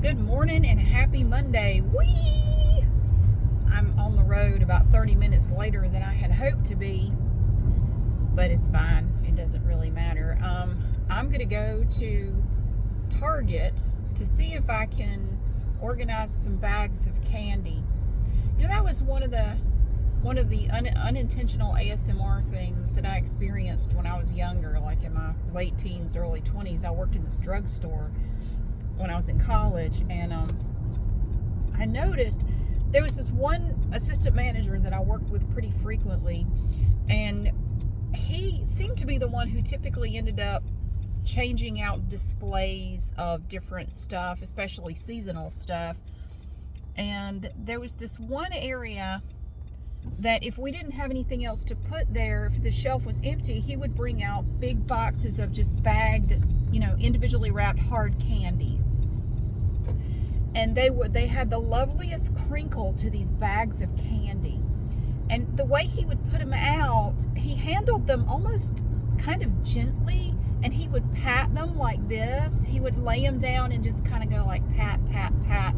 Good morning and happy Monday. Whee! I'm on the road about 30 minutes later than I had hoped to be, but it's fine. It doesn't really matter. I'm going to go to Target to see if I can organize some bags of candy. You know, that was one of the unintentional ASMR things that I experienced when I was younger, like in my late teens, early 20s. I worked in this drugstore when I was in college, and I noticed there was this one assistant manager that I worked with pretty frequently, and he seemed to be the one who typically ended up changing out displays of different stuff, especially seasonal stuff. And there was this one area that if we didn't have anything else to put there, if the shelf was empty, he would bring out big boxes of just bagged, individually wrapped hard candies. And they had the loveliest crinkle to these bags of candy. And the way he would put them out, he handled them almost kind of gently, and he would pat them like this. He would lay them down and just kind of go like pat, pat, pat.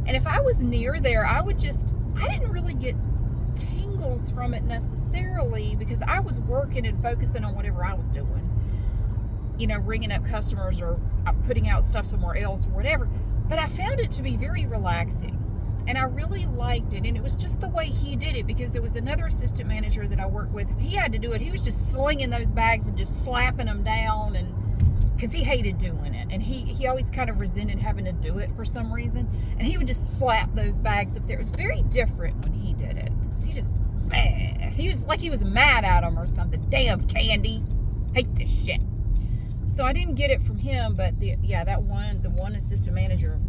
And if I was near there, I didn't really get tingles from it necessarily, because I was working and focusing on whatever I was doing, ringing up customers or putting out stuff somewhere else or whatever. But I found it to be very relaxing, and I really liked it. And it was just the way he did it, because there was another assistant manager that I worked with. If he had to do it, he was just slinging those bags and just slapping them down, and because he hated doing it, and he always kind of resented having to do it for some reason, and he would just slap those bags up there. It was very different when he did it. He was like he was mad at him or something. Damn candy, hate this shit. So I didn't get it from him, but the one assistant manager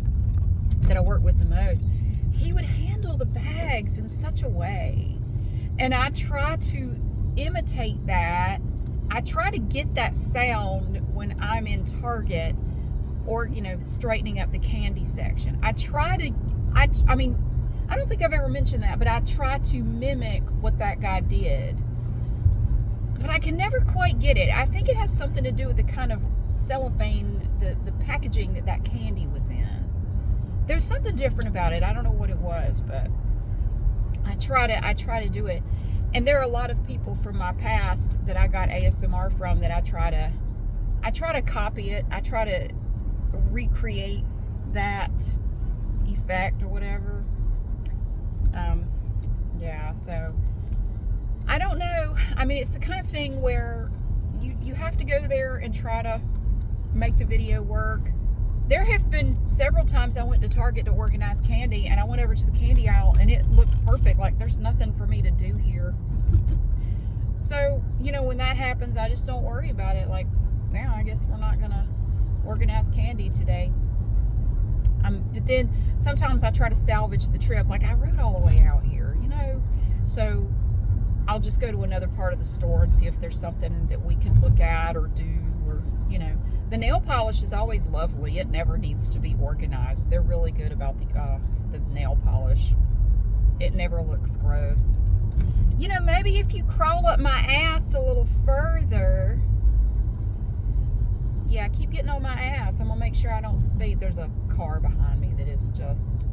that I worked with the most, he would handle the bags in such a way, and I try to imitate that. I try to get that sound when I'm in Target or, straightening up the candy section. I don't think I've ever mentioned that, but I try to mimic what that guy did. But I can never quite get it. I think it has something to do with the kind of cellophane, the packaging that candy was in. There's something different about it. I don't know what it was, but I try to do it. And there are a lot of people from my past that I got ASMR from that I try to copy it. I try to recreate that effect or whatever. So I don't know. I mean, it's the kind of thing where you have to go there and try to make the video work. There have been several times I went to Target to organize candy, and I went over to the candy aisle and it looked perfect. Like there's nothing for me to do here. So, when that happens, I just don't worry about it. Like, now I guess we're not going to organize candy today. But then sometimes I try to salvage the trip. Like, I rode all the way out here, So I'll just go to another part of the store and see if there's something that we can look at or do, or, The nail polish is always lovely. It never needs to be organized. They're really good about the nail polish. It never looks gross. Maybe if you crawl up my ass a little further. Yeah, keep getting on my ass. I'm going to make sure I don't speed. There's a car behind me that is just...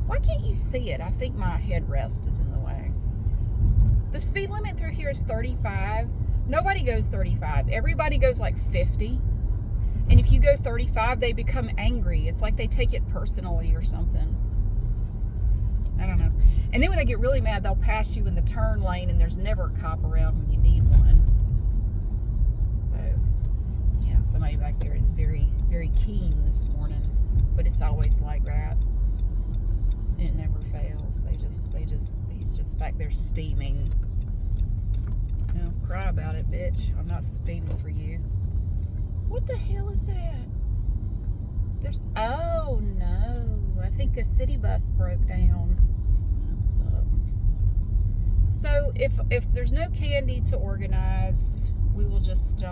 Why can't you see it? I think my headrest is in the way. The speed limit through here is 35. Nobody goes 35. Everybody goes like 50. And if you go 35, they become angry. It's like they take it personally or something. I don't know. And then when they get really mad, they'll pass you in the turn lane, and there's never a cop around when you need one. So, yeah, somebody back there is very, very keen this morning. But it's always like that. It never fails. He's just back there steaming. Cry about it, bitch. I'm not speeding for you. What the hell is that? Oh no. I think a city bus broke down. That sucks. So if there's no candy to organize, we will just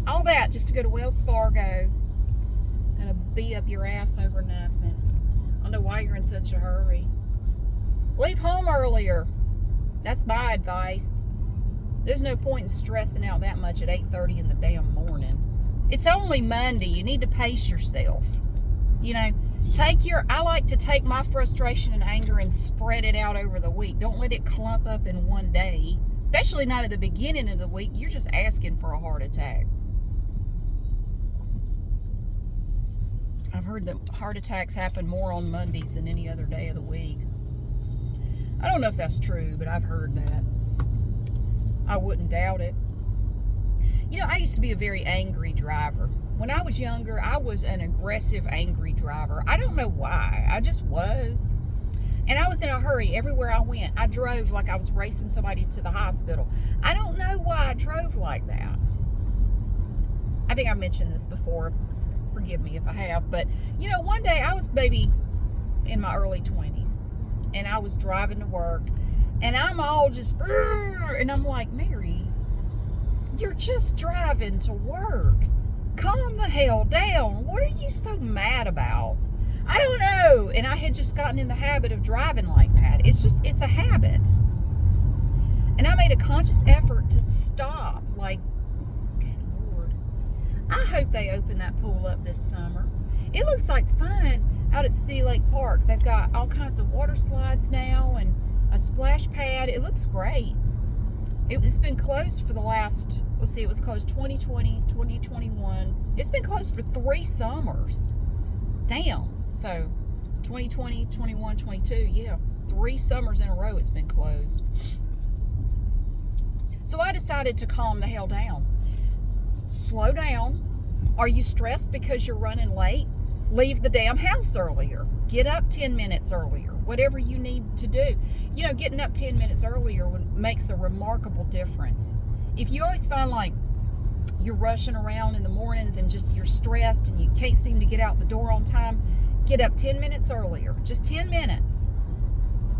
all that just to go to Wells Fargo and be up your ass over nothing. I don't know why you're in such a hurry. Leave home earlier. That's my advice. There's no point in stressing out that much at 8:30 in the damn morning. It's only Monday. You need to pace yourself. You know, I like to take my frustration and anger and spread it out over the week. Don't let it clump up in one day, especially not at the beginning of the week. You're just asking for a heart attack. I've heard that heart attacks happen more on Mondays than any other day of the week. I don't know if that's true, but I've heard that. I wouldn't doubt it. You know, I used to be a very angry driver. When I was younger, I was an aggressive, angry driver. I don't know why. I just was. And I was in a hurry everywhere I went. I drove like I was racing somebody to the hospital. I don't know why I drove like that. I think I mentioned this before. Forgive me if I have. But, you know, one day I was maybe in my early 20s. And I was driving to work. And I'm all just, and I'm like, Mary, you're just driving to work. Calm the hell down. What are you so mad about? I don't know. And I had just gotten in the habit of driving like that. It's a habit. And I made a conscious effort to stop. Like, good Lord. I hope they open that pool up this summer. It looks like fun out at City Lake Park. They've got all kinds of water slides now and a splash pad. It looks great. It's been closed for the last, it was closed 2020, 2021. It's been closed for 3 summers. Damn. So 2020, 21, 22, yeah. 3 summers in a row it's been closed. So I decided to calm the hell down. Slow down. Are you stressed because you're running late? Leave the damn house earlier. Get up 10 minutes earlier. Whatever you need to do. You know, getting up 10 minutes earlier makes a remarkable difference. If you always find like you're rushing around in the mornings and just you're stressed and you can't seem to get out the door on time, get up 10 minutes earlier. Just 10 minutes.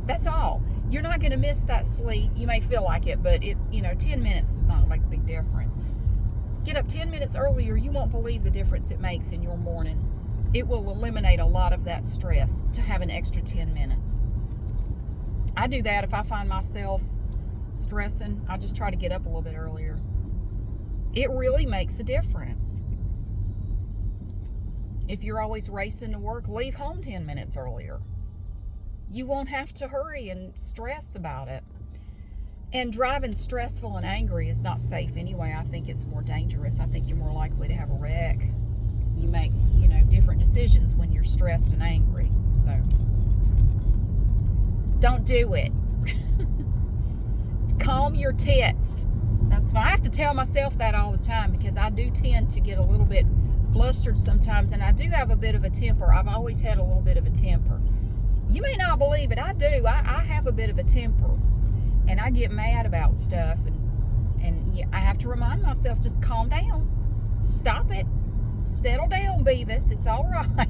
That's all. You're not going to miss that sleep. You may feel like it, but 10 minutes is not going to make a big difference. Get up 10 minutes earlier. You won't believe the difference it makes in your morning. It will eliminate a lot of that stress to have an extra 10 minutes. I do that if I find myself stressing. I just try to get up a little bit earlier. It really makes a difference. If you're always racing to work, leave home 10 minutes earlier. You won't have to hurry and stress about it. And driving stressful and angry is not safe anyway. I think it's more dangerous. I think you're more likely to have a wreck. You make, different decisions when you're stressed and angry. So, don't do it. Calm your tits. That's why I have to tell myself that all the time, because I do tend to get a little bit flustered sometimes, and I do have a bit of a temper. I've always had a little bit of a temper. You may not believe it. I do. I have a bit of a temper, and I get mad about stuff, and I have to remind myself, just calm down. Stop it. Settle down, Beavis. It's all right.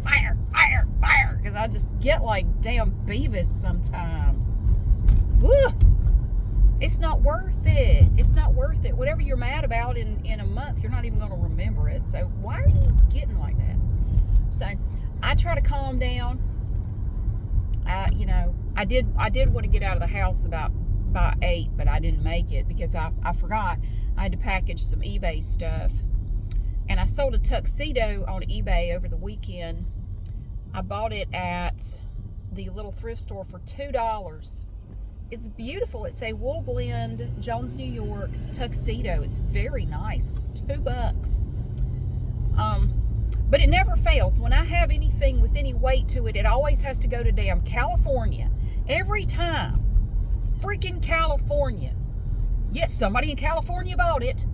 Fire, fire, fire. Because I just get like damn Beavis sometimes. Woo! It's not worth it. It's not worth it. Whatever you're mad about in a month, you're not even going to remember it. So why are you getting like that? So I try to calm down. I did want to get out of the house about 8, but I didn't make it because I forgot. I had to package some eBay stuff. And I sold a tuxedo on eBay over the weekend. I bought it at the little thrift store for $2. It's beautiful. It's a wool blend Jones, New York tuxedo. It's very nice. $2. But it never fails. When I have anything with any weight to it, it always has to go to damn California. Every time. Freaking California. Yes, somebody in California bought it.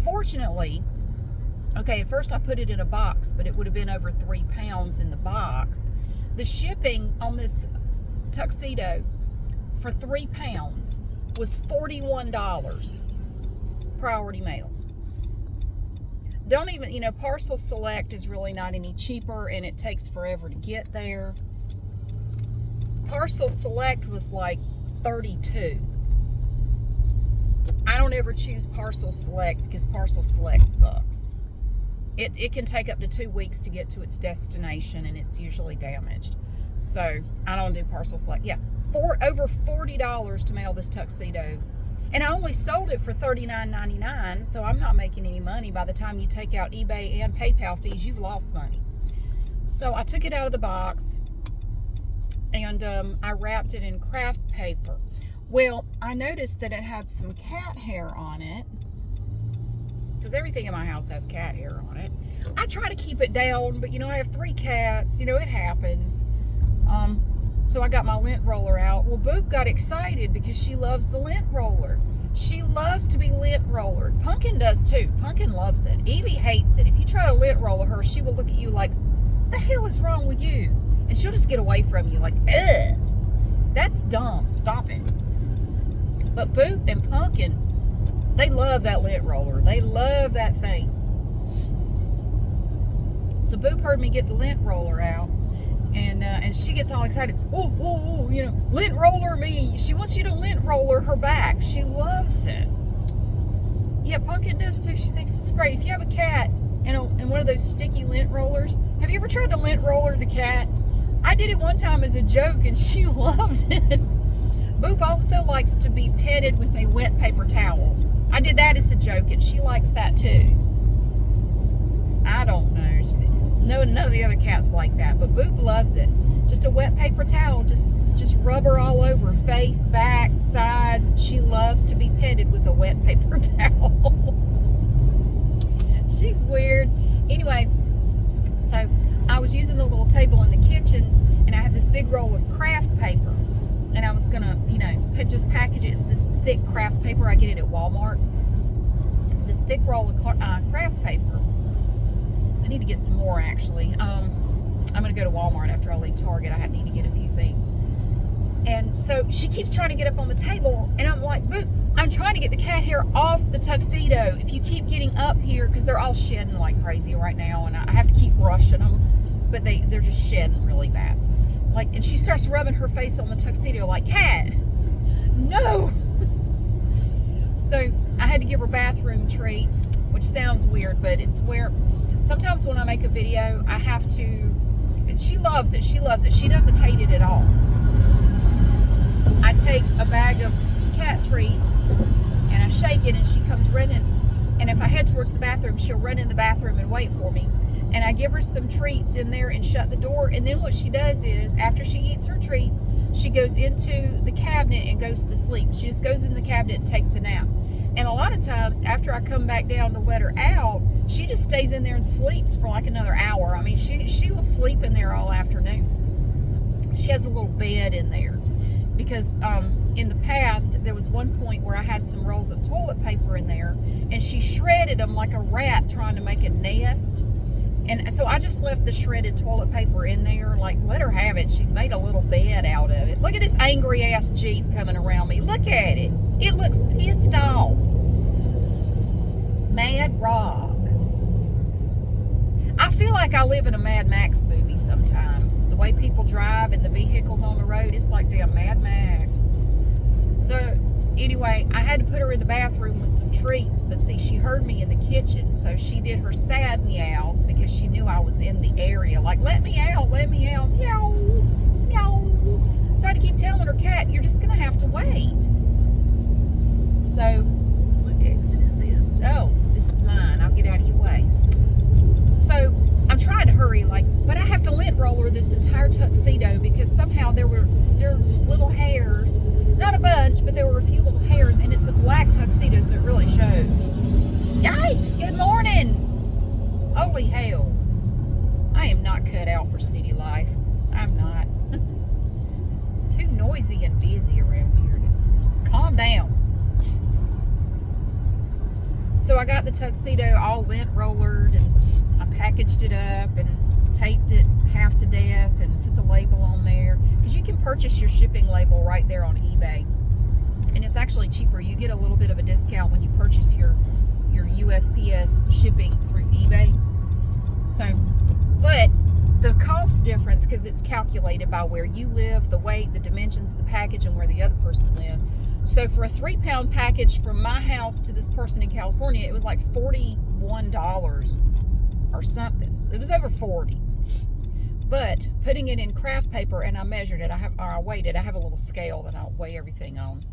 Fortunately, okay, at first I put it in a box, but it would have been over 3 pounds in the box. The shipping on this tuxedo for 3 pounds was $41. Priority mail. Don't even, Parcel Select is really not any cheaper, and it takes forever to get there. Parcel Select was like $32. I don't ever choose Parcel Select because Parcel Select sucks. It can take up to 2 weeks to get to its destination, and it's usually damaged. So I don't do Parcel Select. Yeah, over $40 to mail this tuxedo. And I only sold it for $39.99, so I'm not making any money. By the time you take out eBay and PayPal fees, you've lost money. So I took it out of the box, and I wrapped it in craft paper. Well, I noticed that it had some cat hair on it, because everything in my house has cat hair on it. I try to keep it down, but I have 3 cats. It happens. So I got my lint roller out. Well, Boop got excited because she loves the lint roller. She loves to be lint rollered. Pumpkin does too. Pumpkin loves it. Evie hates it. If you try to lint roller her, she will look at you like, the hell is wrong with you? And she'll just get away from you like, ugh, that's dumb. Stop it. But Boop and Pumpkin, they love that lint roller. They love that thing. So Boop heard me get the lint roller out. And she gets all excited. Oh, lint roller me. She wants you to lint roller her back. She loves it. Yeah, Pumpkin does too. She thinks it's great. If you have a cat and one of those sticky lint rollers, have you ever tried to lint roller the cat? I did it one time as a joke, and she loved it. Boop also likes to be petted with a wet paper towel. I did that as a joke, and she likes that too. I don't know. No, none of the other cats like that, but Boop loves it. Just a wet paper towel, just rub her all over, face, back, sides. She loves to be petted with a wet paper towel. She's weird. Anyway, so I was using the little table in the kitchen, and I had this big roll of craft paper, and I was gonna, just package it. It's this thick craft paper. I get it at Walmart. This thick roll of craft paper. I need to get some more, actually. I'm going to go to Walmart after I leave Target. I need to get a few things. And so she keeps trying to get up on the table, and I'm like, Boop, I'm trying to get the cat hair off the tuxedo. If you keep getting up here, because they're all shedding like crazy right now, and I have to keep brushing them, but they're just shedding really bad. And she starts rubbing her face on the tuxedo like, cat, no. So I had to give her bathroom treats, which sounds weird, but it's where sometimes when I make a video, I have to, and she loves it. She loves it. She doesn't hate it at all. I take a bag of cat treats and I shake it, and she comes running. And if I head towards the bathroom, she'll run in the bathroom and wait for me. And I give her some treats in there and shut the door. And then what she does is, after she eats her treats, she goes into the cabinet and goes to sleep. She just goes in the cabinet and takes a nap. And a lot of times, after I come back down to let her out, she just stays in there and sleeps for like another hour. I mean, she will sleep in there all afternoon. She has a little bed in there. Because in the past, there was one point where I had some rolls of toilet paper in there, and she shredded them like a rat trying to make a nest. And so I just left the shredded toilet paper in there, let her have it. She's made a little bed out of it. Look at this angry ass Jeep coming around me. Look at it. It looks pissed off. Mad Rock. I feel like I live in a Mad Max movie sometimes. The way people drive and the vehicles on the road, it's like damn Mad Max. So anyway, I had to put her in the bathroom with some treats, but see, she heard me in the kitchen, so she did her sad meows because she knew I was in the area. Like, let me out, meow, meow. So I had to keep telling her, cat, you're just going to have to wait. So, what exit is this? Oh, this is mine. I'll get out of your way. So I'm trying to hurry, but I have to lint roller this entire tuxedo because somehow there were just little hairs. Not a bunch, but there were a few little hairs, and it's a black tuxedo, so it really shows. Yikes! Good morning! Holy hell. I am not cut out for city life. I'm not. Too noisy and busy around here. Just calm down. So I got the tuxedo all lint rollered, and I packaged it up and taped it half to death and put the label on there, because you can purchase your shipping label right there on eBay, and it's actually cheaper. You get a little bit of a discount when you purchase your USPS shipping through eBay. So, but the cost difference, because it's calculated by where you live, the weight, the dimensions of the package, and where the other person lives. So for a 3-pound package from my house to this person in California, it was like $41 or something. It was over 40. But putting it in craft paper, and I measured it, I weighed it. I have a little scale that I weigh everything on.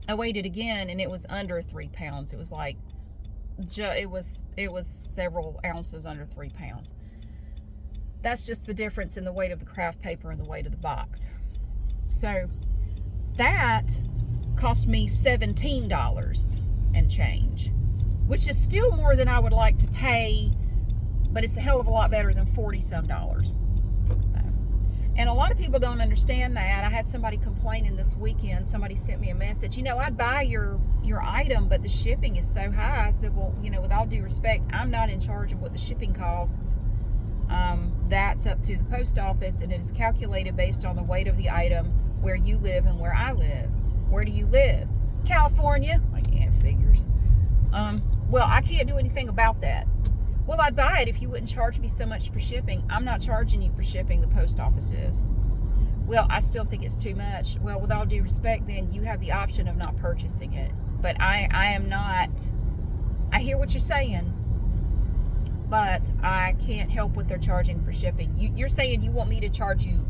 I weighed it again, and it was under 3 pounds. It was like, it was several ounces under 3 pounds. That's just the difference in the weight of the craft paper and the weight of the box. So that cost me $17 and change, which is still more than I would like to pay, but it's a hell of a lot better than 40 some dollars. So, and a lot of people don't understand that. I had somebody complaining this weekend. Somebody sent me a message. I'd buy your item, but the shipping is so high. I said, well, with all due respect, I'm not in charge of what the shipping costs. That's up to the post office, and it is calculated based on the weight of the item, where you live and where I live. Where do you live? California. Like, figures. Well, I can't do anything about that. Well, I'd buy it if you wouldn't charge me so much for shipping. I'm not charging you for shipping. The post office is. Well, I still think it's too much. Well, with all due respect, then you have the option of not purchasing it. But I am not. I hear what you're saying, but I can't help what they're charging for shipping. You're saying you want me to charge you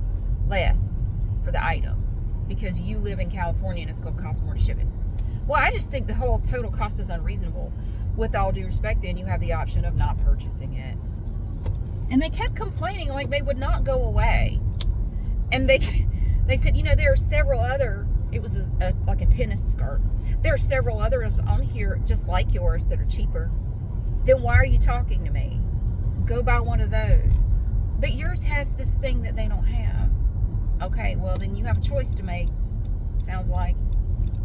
less for the item because you live in California and it's going to cost more to ship it. Well, I just think the whole total cost is unreasonable. With all due respect, then you have the option of not purchasing it. And they kept complaining like they would not go away. And they said, there are several other, it was like a tennis skirt. There are several others on here just like yours that are cheaper. Then why are you talking to me? Go buy one of those. But yours has this thing that they don't have. Okay, well, then you have a choice to make. Sounds like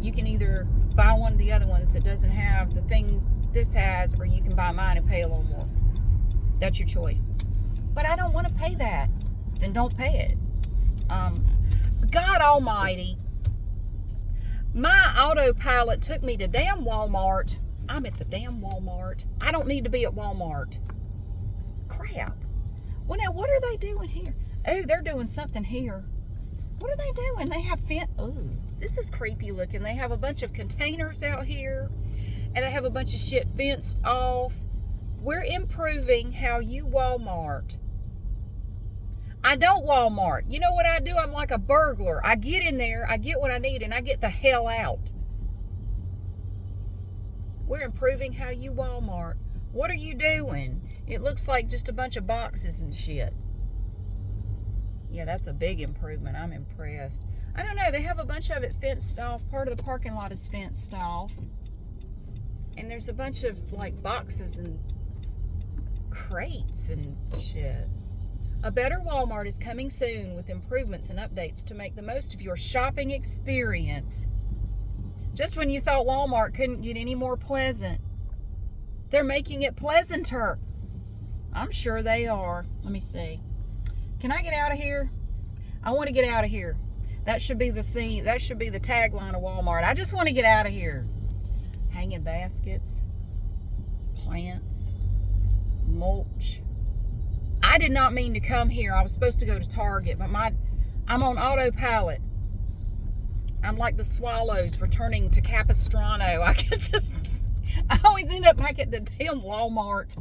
you can either buy one of the other ones that doesn't have the thing this has, or you can buy mine and pay a little more. That's your choice. But I don't want to pay that. Then don't pay it. God almighty. My autopilot took me to damn Walmart. I'm at the damn Walmart. I don't need to be at Walmart. Crap. Well, now, what are they doing here? Oh, they're doing something here. What are they doing? They have this is creepy looking. They have a bunch of containers out here, and they have a bunch of shit fenced off. We're improving how you Walmart. I don't Walmart. You know what I do? I'm like a burglar. I get in there, I get what I need, and I get the hell out. We're improving how you Walmart. What are you doing? It looks like just a bunch of boxes and shit. Yeah, that's a big improvement. I'm impressed. I don't know. They have a bunch of it fenced off. Part of the parking lot is fenced off. And there's a bunch of, like, boxes and crates and shit. A better Walmart is coming soon with improvements and updates to make the most of your shopping experience. Just when you thought Walmart couldn't get any more pleasant, they're making it pleasanter. I'm sure they are. Let me see. Can I get out of here? I want to get out of here. That should be the theme. That should be the tagline of Walmart. I just want to get out of here. Hanging baskets, plants, mulch. I did not mean to come here. I was supposed to go to Target, but I'm on autopilot. I'm like the swallows returning to Capistrano. I always end up back at the damn Walmart.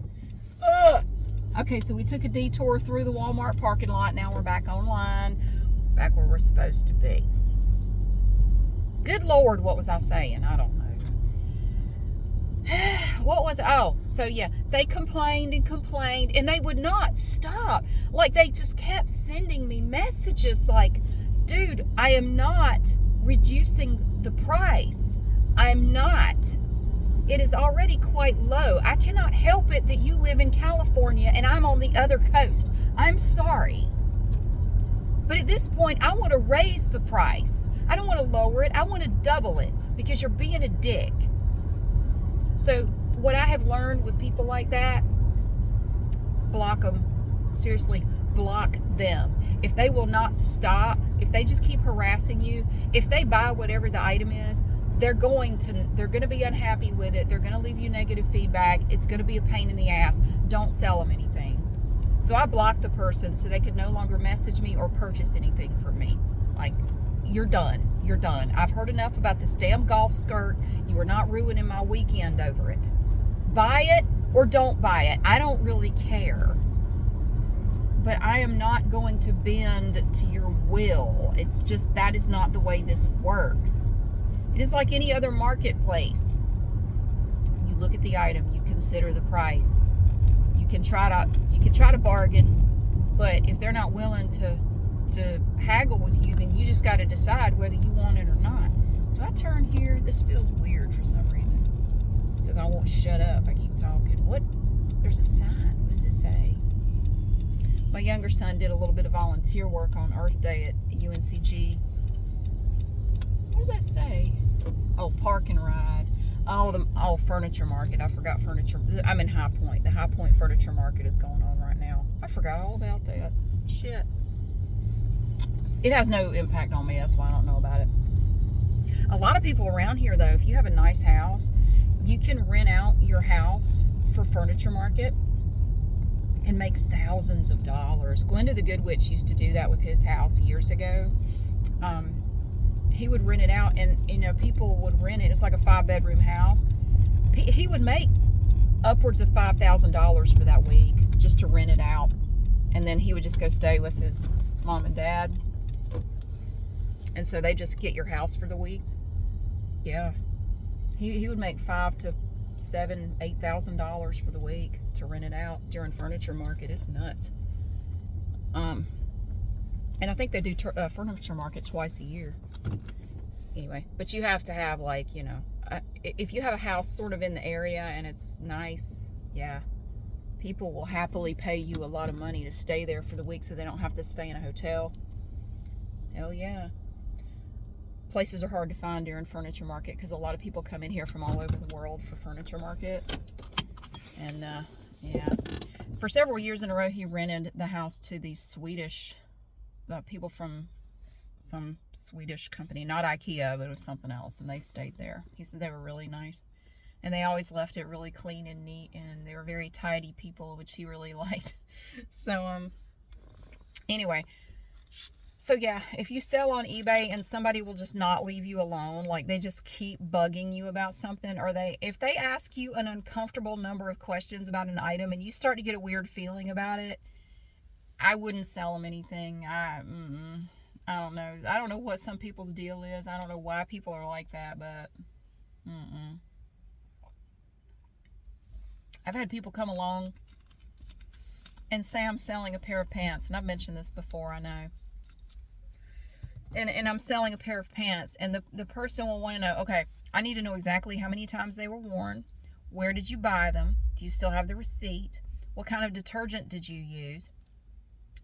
Ugh. Okay, so we took a detour through the Walmart parking lot. Now we're back online, back where we're supposed to be. Good Lord, what was I saying? I don't know. What was it? Oh, so yeah, they complained and complained, and they would not stop. Like, they just kept sending me messages like, dude, I am not reducing the price. I am not. It is already quite low. I cannot help it that you live in California and I'm on the other coast. I'm sorry. But at this point, I want to raise the price. I don't want to lower it. I want to double it because you're being a dick. So what I have learned with people like that, block them. Seriously, block them. If they will not stop, if they just keep harassing you, if they buy whatever the item is, they're going to be unhappy with it. They're going to leave you negative feedback. It's going to be a pain in the ass. Don't sell them anything. So I blocked the person so they could no longer message me or purchase anything from me. Like, you're done. You're done. I've heard enough about this damn golf skirt. You are not ruining my weekend over it. Buy it or don't buy it. I don't really care. But I am not going to bend to your will. It's just, that is not the way this works. It is like any other marketplace. You look at the item, you consider the price. You can try to bargain, but if they're not willing to haggle with you, then you just got to decide whether you want it or not. Do I turn here? This feels weird for some reason because I won't shut up. I keep talking. What? There's a sign. What does it say? My younger son did a little bit of volunteer work on Earth Day at UNCG. What does that say? Oh, park and ride. Oh, furniture market. I forgot furniture. I'm in High Point. The High Point Furniture Market is going on right now. I forgot all about that. Shit. It has no impact on me. That's why I don't know about it. A lot of people around here, though, if you have a nice house, you can rent out your house for furniture market and make thousands of dollars. Glenda the Good Witch used to do that with his house years ago. He would rent it out, and people would rent it. It's like a 5-bedroom house. He would make upwards of $5,000 for that week just to rent it out, and then he would just go stay with his mom and dad, and so they just get your house for the week. Yeah, he would make $5,000 to $7,000, $8,000 for the week to rent it out during furniture market. It's nuts. And I think they do furniture market twice a year. Anyway, but you have to have, like, if you have a house sort of in the area and it's nice, yeah, people will happily pay you a lot of money to stay there for the week so they don't have to stay in a hotel. Hell yeah. Places are hard to find during furniture market because a lot of people come in here from all over the world for furniture market. And, yeah. For several years in a row, he rented the house to these Swedish people from some Swedish company, not IKEA, but it was something else, and they stayed there. He said they were really nice, and they always left it really clean and neat, and they were very tidy people, which he really liked. So anyway, so yeah, if you sell on eBay and somebody will just not leave you alone, like they just keep bugging you about something, or if they ask you an uncomfortable number of questions about an item and you start to get a weird feeling about it, I wouldn't sell them anything. I don't know. I don't know what some people's deal is. I don't know why people are like that, but I've had people come along and say I'm selling a pair of pants, and I've mentioned this before, I know. And I'm selling a pair of pants, and the person will want to know, okay, I need to know exactly how many times they were worn. Where did you buy them? Do you still have the receipt? What kind of detergent did you use?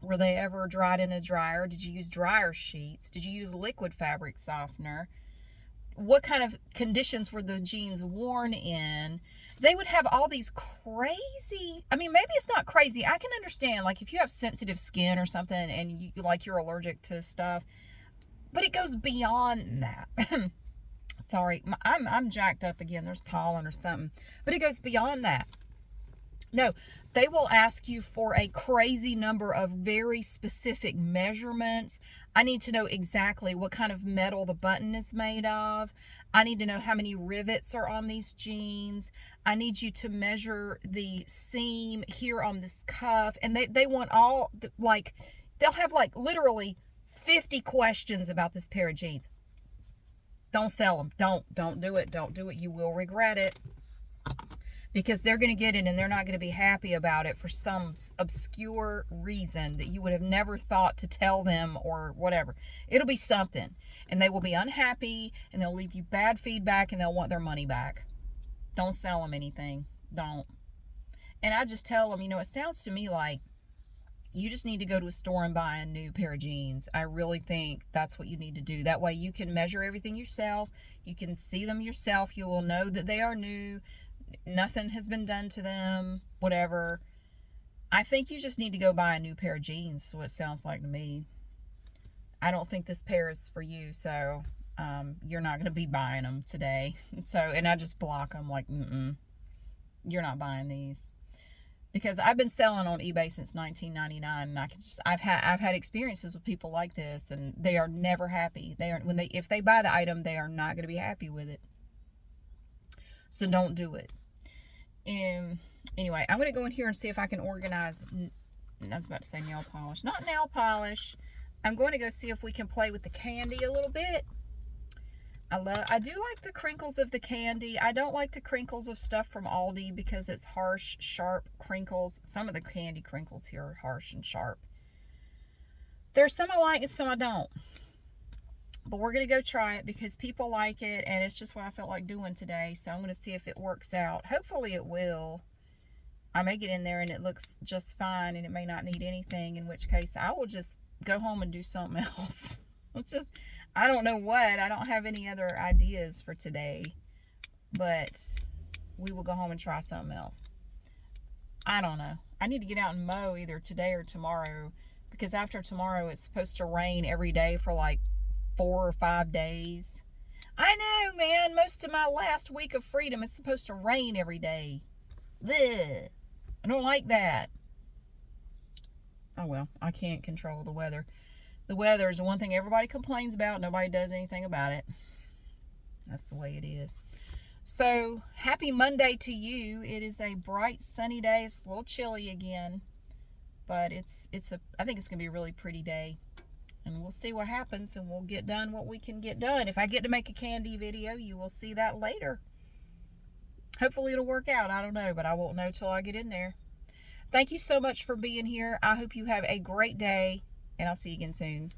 Were they ever dried in a dryer? Did you use dryer sheets? Did you use liquid fabric softener? What kind of conditions were the jeans worn in? They would have all these crazy, I mean, maybe it's not crazy. I can understand, like, if you have sensitive skin or something and you're allergic to stuff, but it goes beyond that. Sorry, I'm jacked up again. There's pollen or something, but it goes beyond that. No, they will ask you for a crazy number of very specific measurements. I need to know exactly what kind of metal the button is made of. I need to know how many rivets are on these jeans. I need you to measure the seam here on this cuff. And they want all, like, they'll have like literally 50 questions about this pair of jeans. Don't sell them. Don't do it. Don't do it. You will regret it. Because they're going to get it and they're not going to be happy about it for some obscure reason that you would have never thought to tell them or whatever. It'll be something. And they will be unhappy and they'll leave you bad feedback and they'll want their money back. Don't sell them anything. Don't. And I just tell them, it sounds to me like you just need to go to a store and buy a new pair of jeans. I really think that's what you need to do. That way you can measure everything yourself. You can see them yourself. You will know that they are new. Nothing has been done to them, whatever. I think you just need to go buy a new pair of jeans, what it sounds like to me. I don't think this pair is for you, so you're not going to be buying them today. And I just block them like, you're not buying these. Because I've been selling on eBay since 1999, and I've had experiences with people like this, and they are never happy. If they buy the item, they are not going to be happy with it. So don't do it. Anyway, I'm going to go in here and see if I can organize, I was about to say nail polish. Not nail polish. I'm going to go see if we can play with the candy a little bit. I do like the crinkles of the candy. I don't like the crinkles of stuff from Aldi because it's harsh, sharp crinkles. Some of the candy crinkles here are harsh and sharp. There's some I like and some I don't. But we're going to go try it because people like it, and it's just what I felt like doing today. So I'm going to see if it works out. Hopefully it will. I may get in there and it looks just fine and it may not need anything, in which case I will just go home and do something else. It's just, I don't know what. I don't have any other ideas for today, but we will go home and try something else. I don't know. I need to get out and mow either today or tomorrow, because after tomorrow it's supposed to rain every day for like 4 or 5 days. I know, man. Most of my last week of freedom, it's supposed to rain every day. Blech. I don't like that. Oh well, I can't control the weather. The weather is the one thing everybody complains about. Nobody does anything about it. That's the way it is. So, happy Monday to you. It is a bright, sunny day. It's a little chilly again, but I think it's going to be a really pretty day. And we'll see what happens, and we'll get done what we can get done. If I get to make a candy video, you will see that later. Hopefully it'll work out. I don't know, but I won't know till I get in there. Thank you so much for being here. I hope you have a great day, and I'll see you again soon.